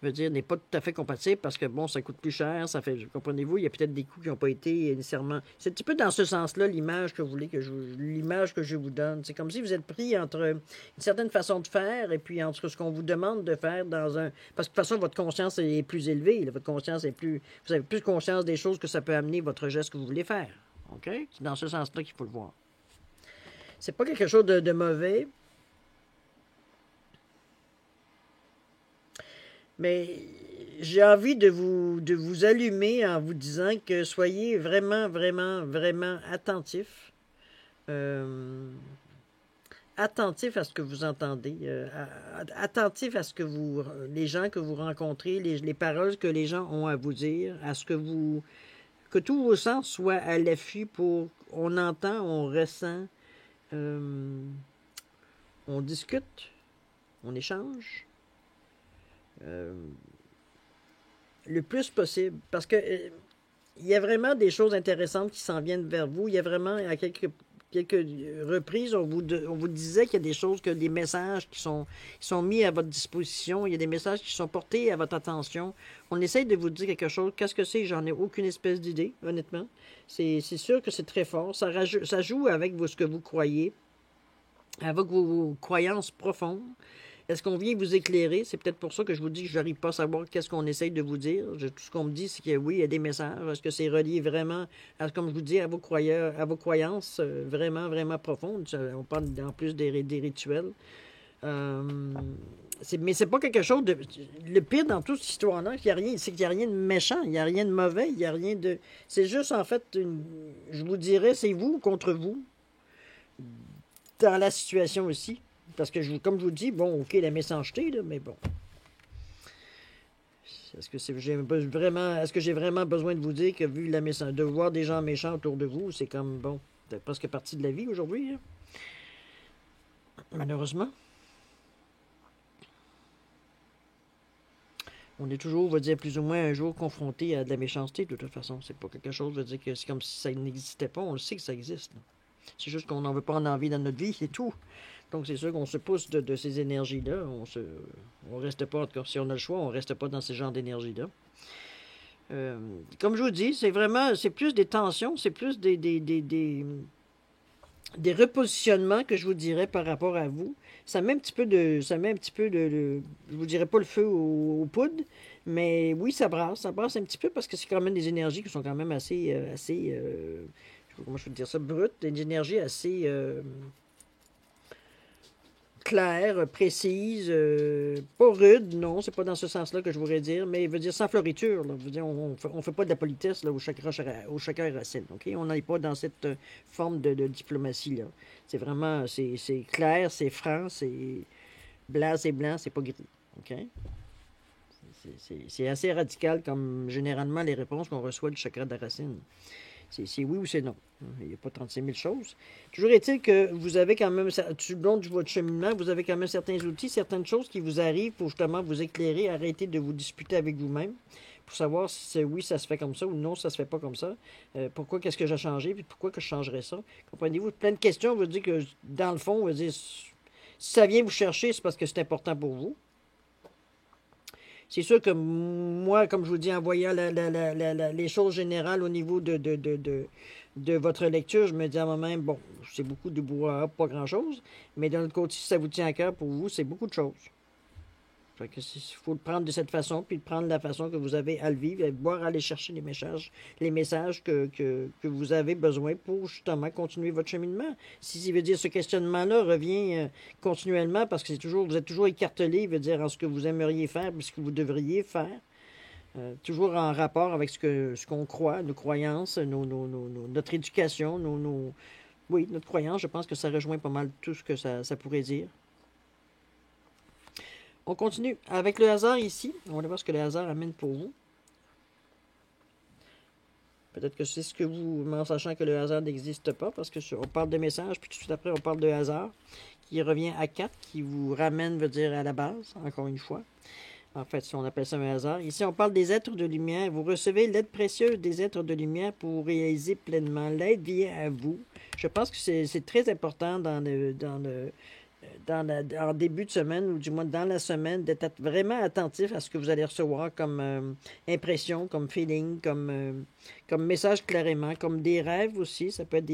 je veux dire, n'est pas tout à fait compatible parce que, bon, ça coûte plus cher, ça fait, comprenez-vous, il y a peut-être des coûts qui n'ont pas été nécessairement... C'est un petit peu dans ce sens-là, l'image que vous voulez l'image que je vous donne. C'est comme si vous êtes pris entre une certaine façon de faire et puis entre ce qu'on vous demande de faire dans un... Parce que de toute façon, votre conscience est plus élevée, là, votre conscience est plus... Vous avez plus conscience des choses que ça peut amener votre geste que vous voulez faire. OK? C'est dans ce sens-là qu'il faut le voir. C'est pas quelque chose de mauvais, mais j'ai envie de vous allumer en vous disant que soyez vraiment, vraiment, vraiment attentifs. Attentifs à ce que vous entendez. Attentifs à ce que les gens que vous rencontrez, les paroles que les gens ont à vous dire, à ce que tous vos sens soient à l'affût pour... On entend, on ressent, on discute, on échange. Le plus possible. Parce que il y a vraiment des choses intéressantes qui s'en viennent vers vous. Il y a vraiment, à quelques reprises, on vous disait qu'il y a des choses, que des messages qui sont mis à votre disposition. Il y a des messages qui sont portés à votre attention. On essaye de vous dire quelque chose. Qu'est-ce que c'est? J'en ai aucune espèce d'idée, honnêtement. C'est sûr que c'est très fort. Ça joue avec ce que vous croyez, avec vos croyances profondes. Est-ce qu'on vient vous éclairer? C'est peut-être pour ça que je vous dis que je n'arrive pas à savoir qu'est-ce qu'on essaye de vous dire. Tout ce qu'on me dit, c'est que oui, il y a des messages. Est-ce que c'est relié vraiment, comme je vous dis, à vos croyances vraiment, vraiment profondes? On parle en plus des rituels. Mais c'est pas quelque chose de... Le pire dans toute cette histoire-là, c'est qu'il n'y a rien de méchant, il n'y a rien de mauvais, il n'y a rien de... C'est juste, en fait, je vous dirais, c'est vous contre vous, dans la situation aussi. Parce que, comme je vous dis, bon, OK, la méchanceté, là, mais bon. Est-ce que j'ai vraiment besoin de vous dire que, vu de voir des gens méchants autour de vous, c'est comme, bon, c'est presque partie de la vie aujourd'hui, malheureusement. On est toujours, on va dire, plus ou moins un jour confronté à de la méchanceté, de toute façon. C'est pas quelque chose, je veux dire, que c'est comme si ça n'existait pas. On le sait que ça existe. C'est juste qu'on n'en veut pas en envie dans notre vie, c'est tout. Donc, c'est sûr qu'on se pousse de ces énergies-là. On reste pas, en tout cas, si on a le choix, on reste pas dans ces genres d'énergie-là. Comme je vous dis, c'est plus des tensions, c'est plus des repositionnements que je vous dirais par rapport à vous. Ça met un petit peu je vous dirais pas le feu aux poudres, mais oui, ça brasse un petit peu parce que c'est quand même des énergies qui sont quand même assez, comment je peux dire ça, brutes, des énergies assez... claire, précise, pas rude, non, c'est pas dans ce sens-là que je voudrais dire, mais veut dire sans floriture. Là. Veut dire, on fait pas de la politesse là, où chacun est racine. Okay? On n'est pas dans cette forme de diplomatie-là. C'est vraiment, c'est clair, c'est franc, c'est blanc, c'est pas gris. Okay? C'est assez radical comme généralement les réponses qu'on reçoit du chakra de la racine. C'est oui ou c'est non. Il n'y a pas 36 000 choses. Toujours est-il que vous avez quand même, tout le long de votre cheminement, vous avez quand même certains outils, certaines choses qui vous arrivent pour justement vous éclairer, arrêter de vous disputer avec vous-même, pour savoir si oui, ça se fait comme ça ou non, ça se fait pas comme ça. Pourquoi, qu'est-ce que j'ai changé, puis pourquoi que je changerais ça. Comprenez-vous? Plein de questions veut dire que, dans le fond, veut dire, si ça vient vous chercher, c'est parce que c'est important pour vous. C'est sûr que moi, comme je vous dis, en voyant les choses générales au niveau de votre lecture, je me dis à moi-même, bon, c'est beaucoup de brouhaha, pas grand-chose, mais d'un autre côté, si ça vous tient à cœur pour vous, c'est beaucoup de choses. Fait que il faut le prendre de cette façon, puis le prendre de la façon que vous avez à le vivre, et voir aller chercher les messages que vous avez besoin pour justement continuer votre cheminement. Si ça veut dire ce questionnement-là revient continuellement, parce que vous êtes toujours écartelé, veut dire en ce que vous aimeriez faire, puis ce que vous devriez faire. Toujours en rapport avec ce qu'on croit, nos croyances, notre éducation, oui, notre croyance, je pense que ça rejoint pas mal tout ce que ça pourrait dire. On continue avec le hasard ici. On va voir ce que le hasard amène pour vous. Peut-être que c'est ce que vous, en sachant que le hasard n'existe pas, parce que on parle de message, puis tout de suite après, on parle de hasard, qui revient à 4, qui vous ramène, veut dire, à la base, encore une fois. En fait, si on appelle ça un hasard. Ici, on parle des êtres de lumière. Vous recevez l'aide précieuse des êtres de lumière pour vous réaliser pleinement. L'aide vient à vous. Je pense que c'est très important en début de semaine, ou du moins dans la semaine, d'être vraiment attentif à ce que vous allez recevoir comme impression, comme feeling, comme message clairement, comme des rêves aussi. Ça peut être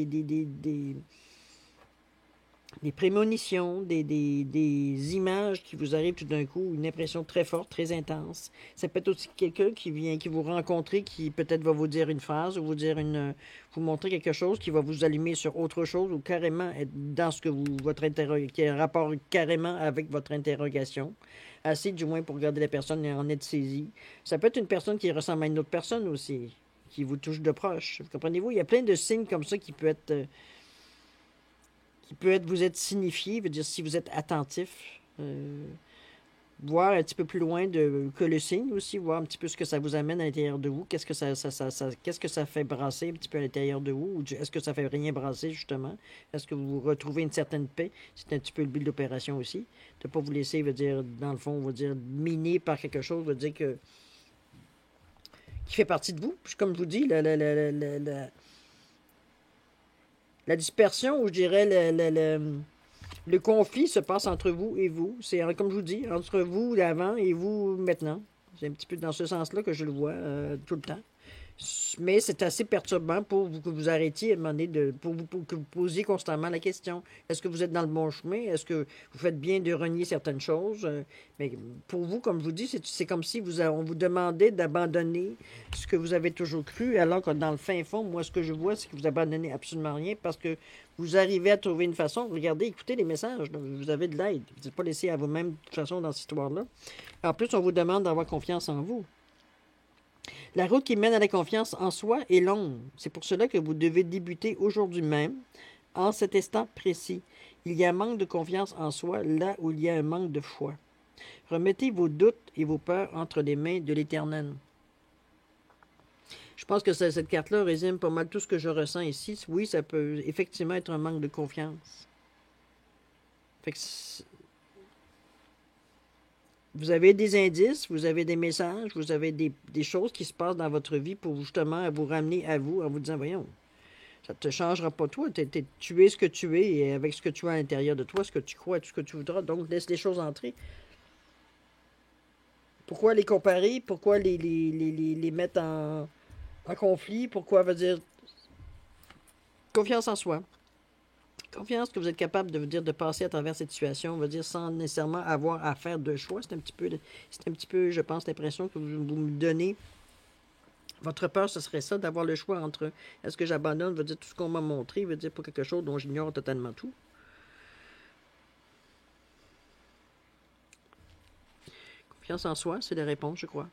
des prémonitions, des images qui vous arrivent tout d'un coup, une impression très forte, très intense. Ça peut être aussi quelqu'un qui vient, qui vous rencontrer, qui peut-être va vous dire une phrase, ou vous montrer quelque chose qui va vous allumer sur autre chose, ou carrément être dans ce que qui a un rapport carrément avec votre interrogation. Assez du moins pour garder la personne en être saisie. Ça peut être une personne qui ressemble à une autre personne aussi, qui vous touche de proche. Comprenez-vous? Il y a plein de signes comme ça vous être signifié, veut dire si vous êtes attentif, voir un petit peu plus loin que le signe aussi, voir un petit peu ce que ça vous amène à l'intérieur de vous, qu'est-ce que ça fait brasser un petit peu à l'intérieur de vous, ou est-ce que ça fait rien brasser justement, est-ce que vous retrouvez une certaine paix, c'est un petit peu le but de l'opération aussi, de ne pas vous laisser, veut dire, dans le fond, on va dire, miner par quelque chose, veut dire qui fait partie de vous, puis comme je vous dis, la dispersion, ou je dirais le conflit se passe entre vous et vous. C'est, comme je vous dis, entre vous d'avant et vous maintenant. C'est un petit peu dans ce sens-là que je le vois tout le temps. Mais c'est assez perturbant pour vous que vous arrêtiez à un moment donné pour que vous posiez constamment la question. Est-ce que vous êtes dans le bon chemin? Est-ce que vous faites bien de renier certaines choses? Mais pour vous, comme je vous dis, c'est comme si on vous demandait d'abandonner ce que vous avez toujours cru, alors que dans le fin fond, moi, ce que je vois, c'est que vous abandonnez absolument rien parce que vous arrivez à trouver une façon. Regardez, écoutez les messages. Là, vous avez de l'aide. Vous n'êtes pas laissé à vous-même de toute façon dans cette histoire-là. En plus, on vous demande d'avoir confiance en vous. La route qui mène à la confiance en soi est longue. C'est pour cela que vous devez débuter aujourd'hui même, en cet instant précis. Il y a un manque de confiance en soi là où il y a un manque de foi. Remettez vos doutes et vos peurs entre les mains de l'Éternel. Je pense que cette carte-là résume pas mal tout ce que je ressens ici. Oui, ça peut effectivement être un manque de confiance. Fait que vous avez des indices, vous avez des messages, vous avez des choses qui se passent dans votre vie pour justement vous ramener à vous en vous disant, voyons, ça ne te changera pas toi, tu es ce que tu es et avec ce que tu as à l'intérieur de toi, ce que tu crois, tout ce que tu voudras, donc laisse les choses entrer. Pourquoi les comparer? Pourquoi les mettre en conflit? Pourquoi veut dire confiance en soi? Confiance que vous êtes capable de passer à travers cette situation, on va dire, sans nécessairement avoir à faire de choix. C'est un petit peu, je pense, l'impression que vous me donnez. Votre peur, ce serait ça, d'avoir le choix entre est-ce que j'abandonne, veut dire tout ce qu'on m'a montré, veut dire pour quelque chose dont j'ignore totalement tout. Confiance en soi, c'est la réponse, je crois,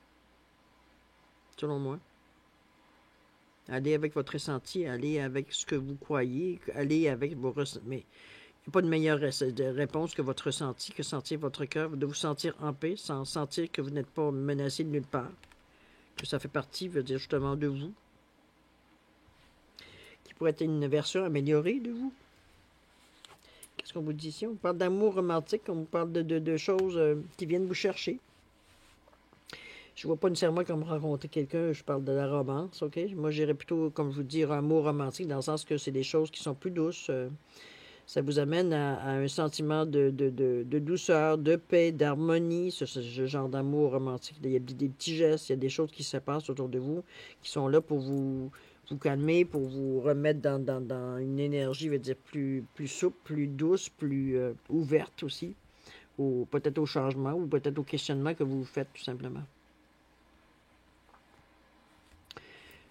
selon moi. Allez avec votre ressenti, allez avec ce que vous croyez, allez avec vos ressentis. Mais il n'y a pas de meilleure réponse que votre ressenti, que sentir votre cœur, de vous sentir en paix, sans sentir que vous n'êtes pas menacé de nulle part, que ça fait partie, veut dire justement, de vous, qui pourrait être une version améliorée de vous. Qu'est-ce qu'on vous dit ici? On parle d'amour romantique, on vous parle de choses qui viennent vous chercher. Je ne vois pas nécessairement comme rencontrer quelqu'un, je parle de la romance, ok? Moi, j'irais plutôt, comme je vous dis, amour romantique, dans le sens que c'est des choses qui sont plus douces. Ça vous amène à un sentiment de douceur, de paix, d'harmonie, ce genre d'amour romantique. Il y a des petits gestes, il y a des choses qui se passent autour de vous, qui sont là pour vous calmer, pour vous remettre dans une énergie, je veux dire, plus souple, plus douce, plus ouverte aussi, peut-être au changement ou peut-être au questionnement que vous faites tout simplement.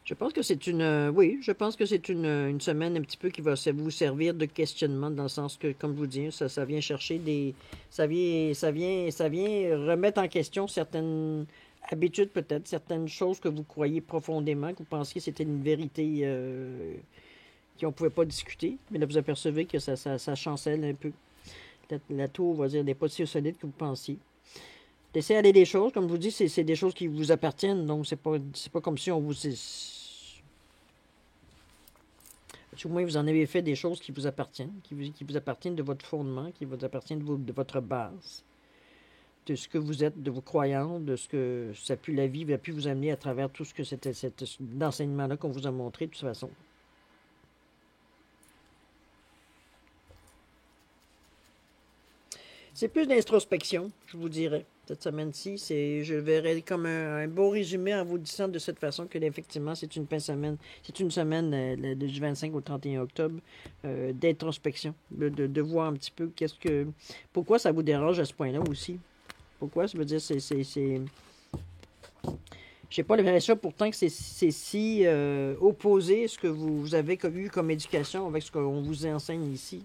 Je pense que c'est je pense que c'est une semaine un petit peu qui va vous servir de questionnement dans le sens que, comme je vous dis, ça vient chercher ça vient remettre en question certaines habitudes peut-être, certaines choses que vous croyez profondément, que vous pensiez que c'était une vérité qu'on ne pouvait pas discuter, mais là vous apercevez que ça chancelle un peu. La tour, on va dire, n'est pas si solide que vous pensiez. Laissez aller les choses, comme je vous dis, c'est des choses qui vous appartiennent, donc c'est pas comme si on vous... Au moins, vous en avez fait des choses qui vous appartiennent, qui vous appartiennent de votre fondement, qui vous appartiennent de votre base. de ce que vous êtes, de vos croyances, de ce que la vie a pu vous amener à travers tout ce que c'était cet enseignement-là qu'on vous a montré de toute façon. C'est plus d'introspection, je vous dirais. Cette semaine-ci, je verrais comme un beau résumé en vous disant de cette façon que effectivement c'est une semaine, du 25 au 31 octobre d'introspection, de voir un petit peu pourquoi ça vous dérange à ce point-là aussi. Pourquoi? Ça veut dire j'ai pas l'impression pourtant que c'est si opposé ce que vous avez eu comme éducation avec ce qu'on vous enseigne ici.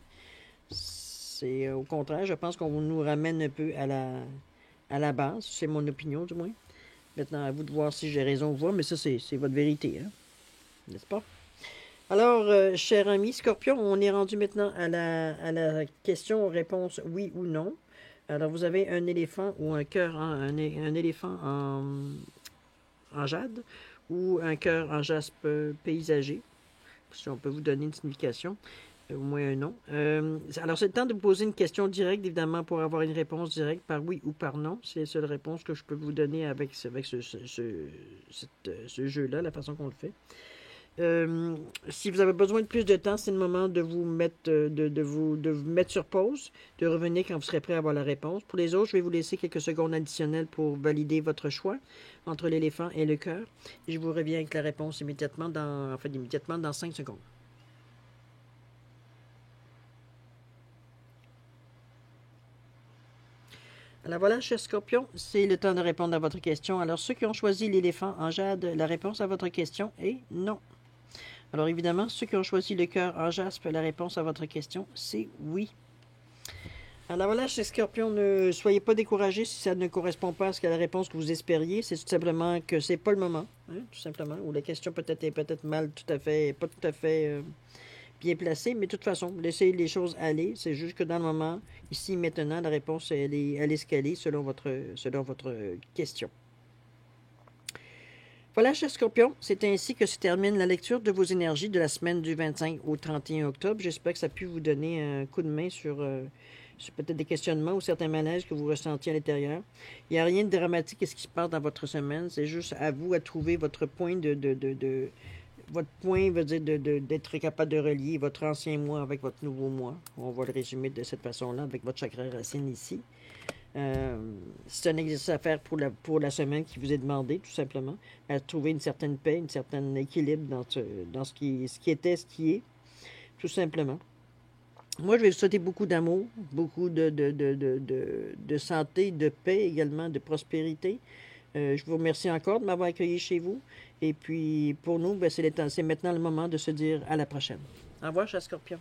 C'est au contraire, je pense qu'on nous ramène un peu à la base. C'est mon opinion, du moins. Maintenant, à vous de voir si j'ai raison ou pas, mais ça, c'est votre vérité, hein? N'est-ce pas? Alors, cher ami Scorpion, on est rendu maintenant à la question-réponse oui ou non. Alors, vous avez un éléphant ou un cœur, un éléphant en jade ou un cœur en jaspe paysager. Si on peut vous donner une signification. Au moins un nom. Alors, c'est le temps de vous poser une question directe, évidemment, pour avoir une réponse directe par oui ou par non. C'est la seule réponse que je peux vous donner avec ce jeu-là, la façon qu'on le fait. Si vous avez besoin de plus de temps, c'est le moment de vous mettre de vous mettre sur pause, de revenir quand vous serez prêt à avoir la réponse. Pour les autres, je vais vous laisser quelques secondes additionnelles pour valider votre choix entre l'éléphant et le cœur. Et je vous reviens avec la réponse immédiatement dans 5 secondes. Alors voilà, cher Scorpion, c'est le temps de répondre à votre question. Alors, ceux qui ont choisi l'éléphant en jade, la réponse à votre question est non. Alors, évidemment, ceux qui ont choisi le cœur en jaspe, la réponse à votre question, c'est oui. Alors voilà, cher Scorpion, ne soyez pas découragés si ça ne correspond pas à la réponse que vous espériez. C'est tout simplement que c'est pas le moment, hein, tout simplement. Ou la question est peut-être mal, pas tout à fait bien placée, mais de toute façon, laissez les choses aller. C'est juste que dans le moment, ici, maintenant, la réponse, elle est ce qu'elle est selon votre question. Voilà, chers Scorpions, c'est ainsi que se termine la lecture de vos énergies de la semaine du 25 au 31 octobre. J'espère que ça a pu vous donner un coup de main sur peut-être des questionnements ou certains malaises que vous ressentiez à l'intérieur. Il n'y a rien de dramatique à ce qui se passe dans votre semaine. C'est juste à vous à trouver votre point votre point veut dire d'être capable de relier votre ancien moi avec votre nouveau moi. On va le résumer de cette façon-là avec votre chakra racine ici. C'est un exercice à faire pour la semaine qui vous est demandé, tout simplement. À trouver une certaine paix, un certain équilibre dans ce qui était, ce qui est, tout simplement. Moi, je vais vous souhaiter beaucoup d'amour, beaucoup de santé, de paix également, de prospérité. Je vous remercie encore de m'avoir accueilli chez vous. Et puis, pour nous, c'est maintenant le moment de se dire à la prochaine. Au revoir, cher Scorpion.